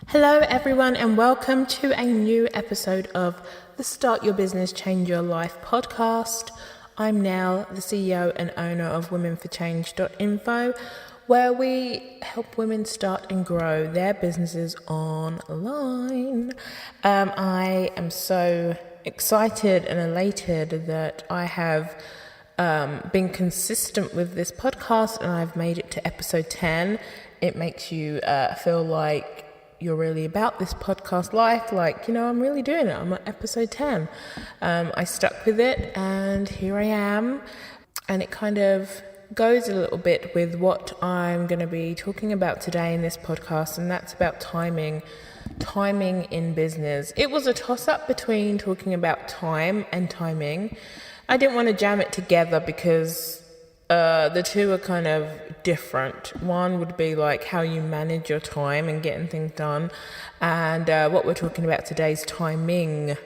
Hello, everyone, and welcome to a new episode of the Start Your Business, Change Your Life podcast. I'm Nell, the CEO and owner of womenforchange.info, where we help women start and grow their businesses online. I am so excited and elated that I have been consistent with this podcast and I've made it to episode 10. It makes you feel like you're really about this podcast life, I'm really doing it. I'm at episode 10. I stuck with it and here I am. And it kind of goes a little bit with what I'm going to be talking about today in this podcast, and that's about timing in business. It was a toss-up between talking about time and timing. I didn't want to jam it together because the two are kind of different. One would be like how you manage your time and getting things done. And what we're talking about today is timing,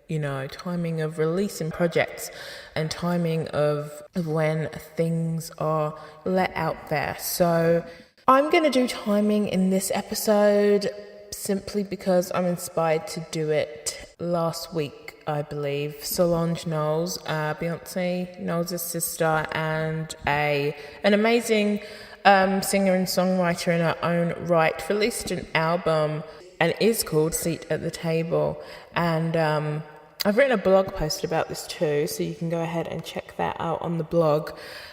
timing of releasing projects and timing of when things are let out there. So I'm going to do timing in this episode simply because I'm inspired to do it. Last week, I believe, Solange Knowles, Beyonce Knowles' sister, and an amazing singer and songwriter in her own right, released an album and is called Seat at the Table. And I've written a blog post about this too, so you can go ahead and check that out on the blog.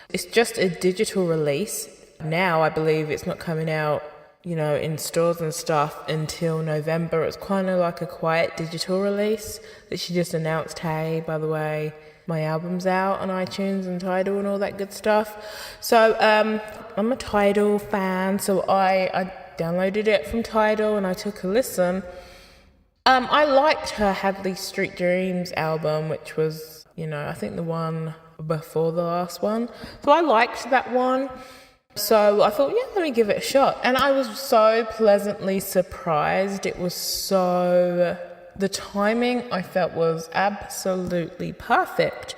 It's just a digital release. Now I believe it's not coming out in stores and stuff until November. It's kind of like a quiet digital release that she just announced, hey, by the way, my album's out on iTunes and Tidal and all that good stuff. So I'm a Tidal fan, so I downloaded it from Tidal and I took a listen. I liked her Hadley Street Dreams album, which was, I think the one before the last one. So I liked that one. So I thought, let me give it a shot. And I was so pleasantly surprised. The timing I felt was absolutely perfect.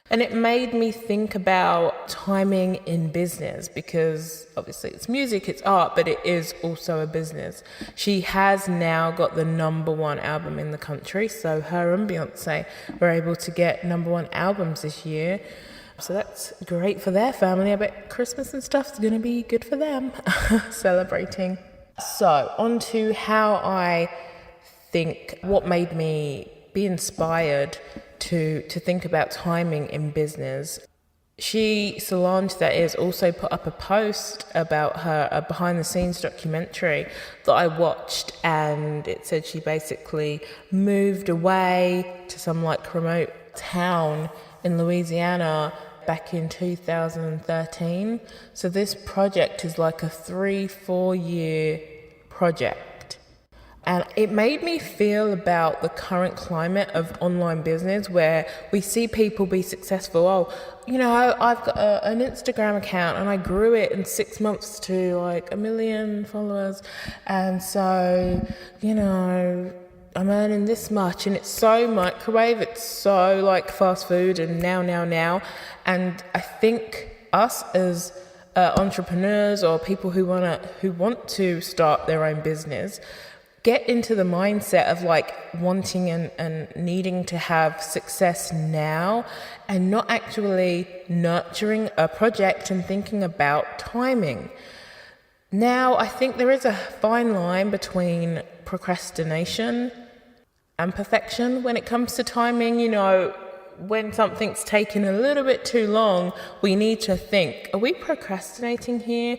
And it made me think about timing in business because obviously it's music, it's art, but it is also a business. She has now got the number one album in the country. So her and Beyonce were able to get number one albums this year. So that's great for their family. I bet Christmas and stuff is going to be good for them, celebrating. So on to how I think, what made me be inspired to think about timing in business. Solange, that is, also put up a post about her behind the scenes documentary that I watched, and it said she basically moved away to some remote town in Louisiana back in 2013. So this project is like a 3-4 year project. And it made me feel about the current climate of online business where we see people be successful. I've got an Instagram account and I grew it in 6 months to 1 million followers. And so, I'm earning this much, and it's so microwave, it's so fast food and now. And I think us as entrepreneurs or people who want to start their own business get into the mindset of wanting and needing to have success now and not actually nurturing a project and thinking about timing. Now, I think there is a fine line between procrastination and perfection when it comes to timing. When something's taken a little bit too long, we need to think, are we procrastinating here,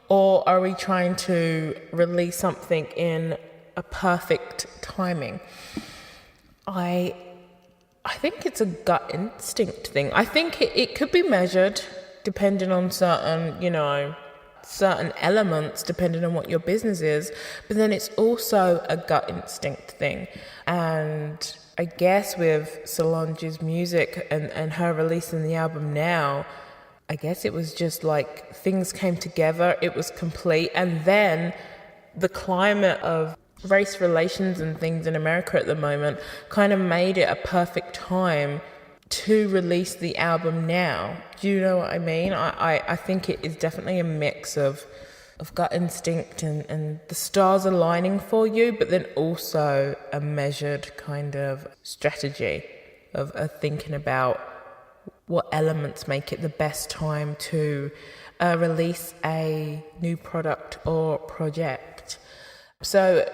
or are we trying to release something in a perfect timing? I think it's a gut instinct thing. I think it could be measured depending on certain elements, depending on what your business is, but then it's also a gut instinct thing. And I guess with Solange's music and her releasing the album now, I guess it was just things came together, it was complete. And then the climate of race relations and things in America at the moment kind of made it a perfect time to release the album now. Do you know what I mean? I think it is definitely a mix of gut instinct and the stars aligning for you, but then also a measured kind of strategy of thinking about what elements make it the best time to release a new product or project. So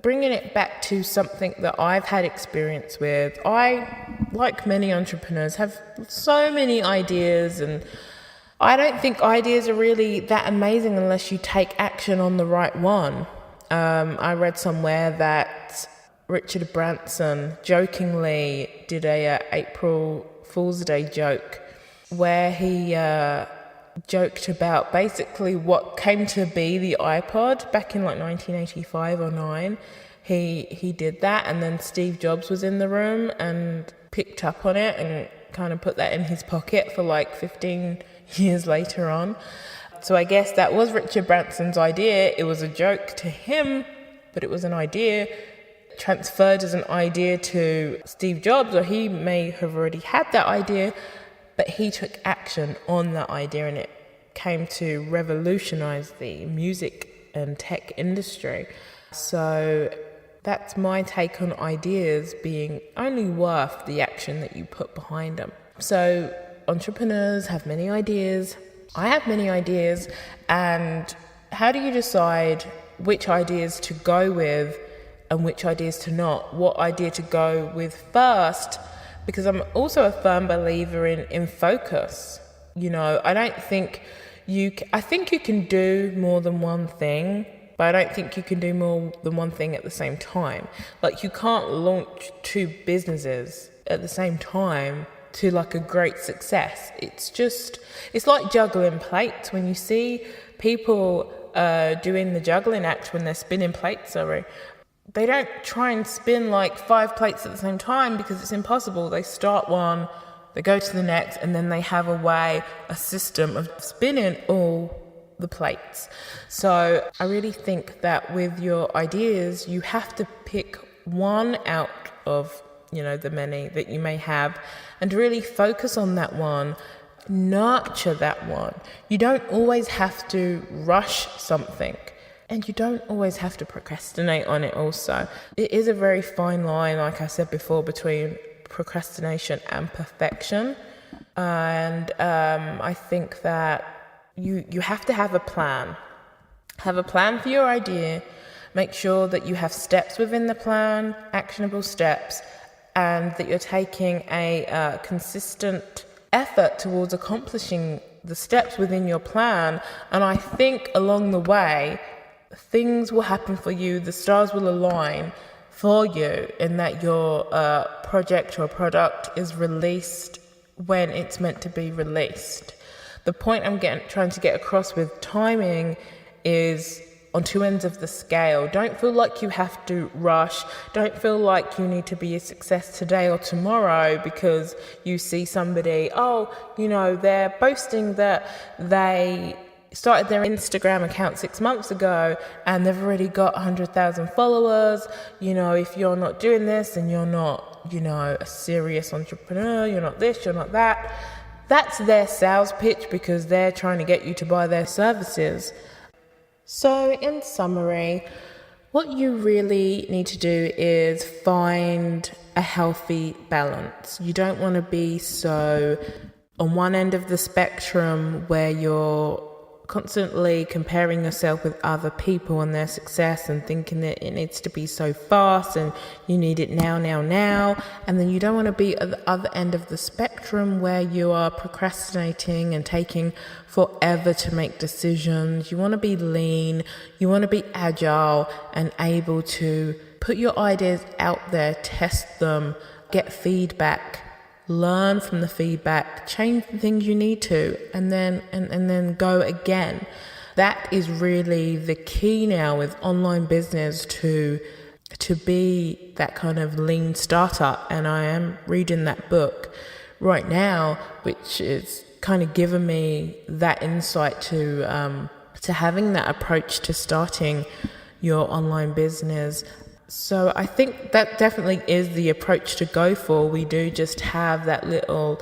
bringing it back to something that I've had experience with, I, like many entrepreneurs, have so many ideas, and I don't think ideas are really that amazing unless you take action on the right one. I read somewhere that Richard Branson jokingly did a April Fool's Day joke where he joked about basically what came to be the iPod back in like 1985 or 9. He did that, and then Steve Jobs was in the room and picked up on it and kind of put that in his pocket for like 15 years later on. So I guess that was Richard Branson's idea. It was a joke to him, but it was an idea transferred as an idea to Steve Jobs, or he may have already had that idea, but he took action on that idea, and it came to revolutionize the music and tech industry. So that's my take on ideas being only worth the action that you put behind them. So entrepreneurs have many ideas. I have many ideas. And how do you decide which ideas to go with and which ideas to not? What idea to go with first? Because I'm also a firm believer in focus. You know, I think you can do more than one thing, but I don't think you can do more than one thing at the same time. Like, you can't launch 2 businesses at the same time to like a great success. It's like juggling plates. When you see people doing the juggling act when they're spinning plates, they don't try and spin like 5 plates at the same time because it's impossible. They start one, they go to the next, and then they have a system of spinning all the plates. So I really think that with your ideas, you have to pick one out of, the many that you may have, and really focus on that one, nurture that one. You don't always have to rush something. And you don't always have to procrastinate on it also. It is a very fine line, like I said before, between procrastination and perfection. And I think that you have to have a plan. Have a plan for your idea. Make sure that you have steps within the plan, actionable steps, and that you're taking a consistent effort towards accomplishing the steps within your plan. And I think along the way, things will happen for you, the stars will align for you, in that your project or product is released when it's meant to be released. The point I'm trying to get across with timing is on 2 ends of the scale. Don't feel like you have to rush. Don't feel like you need to be a success today or tomorrow because you see somebody, they're boasting that they started their Instagram account 6 months ago and they've already got 100,000 followers. If you're not doing this and you're not, a serious entrepreneur, you're not this, you're not that. That's their sales pitch because they're trying to get you to buy their services. So in summary, what you really need to do is find a healthy balance. You don't want to be so on one end of the spectrum where you're constantly comparing yourself with other people and their success and thinking that it needs to be so fast and you need it now. And then you don't want to be at the other end of the spectrum where you are procrastinating and taking forever to make decisions. You want to be lean, you want to be agile and able to put your ideas out there, test them, get feedback, learn from the feedback, change the things you need to, and then go again. That is really the key now with online business to be that kind of lean startup. And I am reading that book right now, which is kind of given me that insight to having that approach to starting your online business. So I think that definitely is the approach to go for. We do just have that little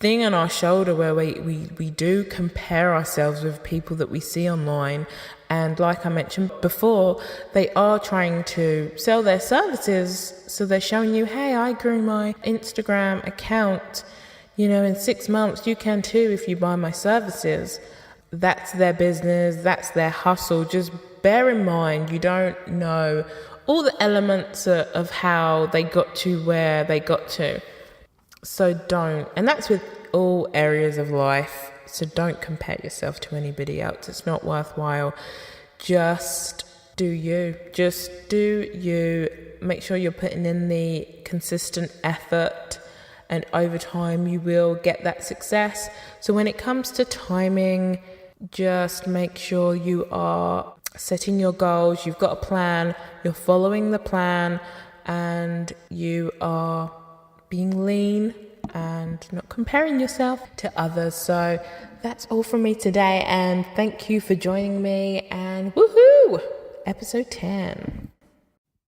thing on our shoulder where we do compare ourselves with people that we see online. And like I mentioned before, they are trying to sell their services. So they're showing you, hey, I grew my Instagram account, in 6 months. You can too if you buy my services. That's their business. That's their hustle. Just bear in mind, you don't know all the elements of how they got to where they got to. So don't. And that's with all areas of life. So don't compare yourself to anybody else. It's not worthwhile. Just do you. Just do you. Make sure you're putting in the consistent effort, and over time you will get that success. So when it comes to timing, just make sure you are setting your goals. You've got a plan. You're following the plan, and you are being lean and not comparing yourself to others. So that's all from me today, and thank you for joining me, and woohoo, episode 10.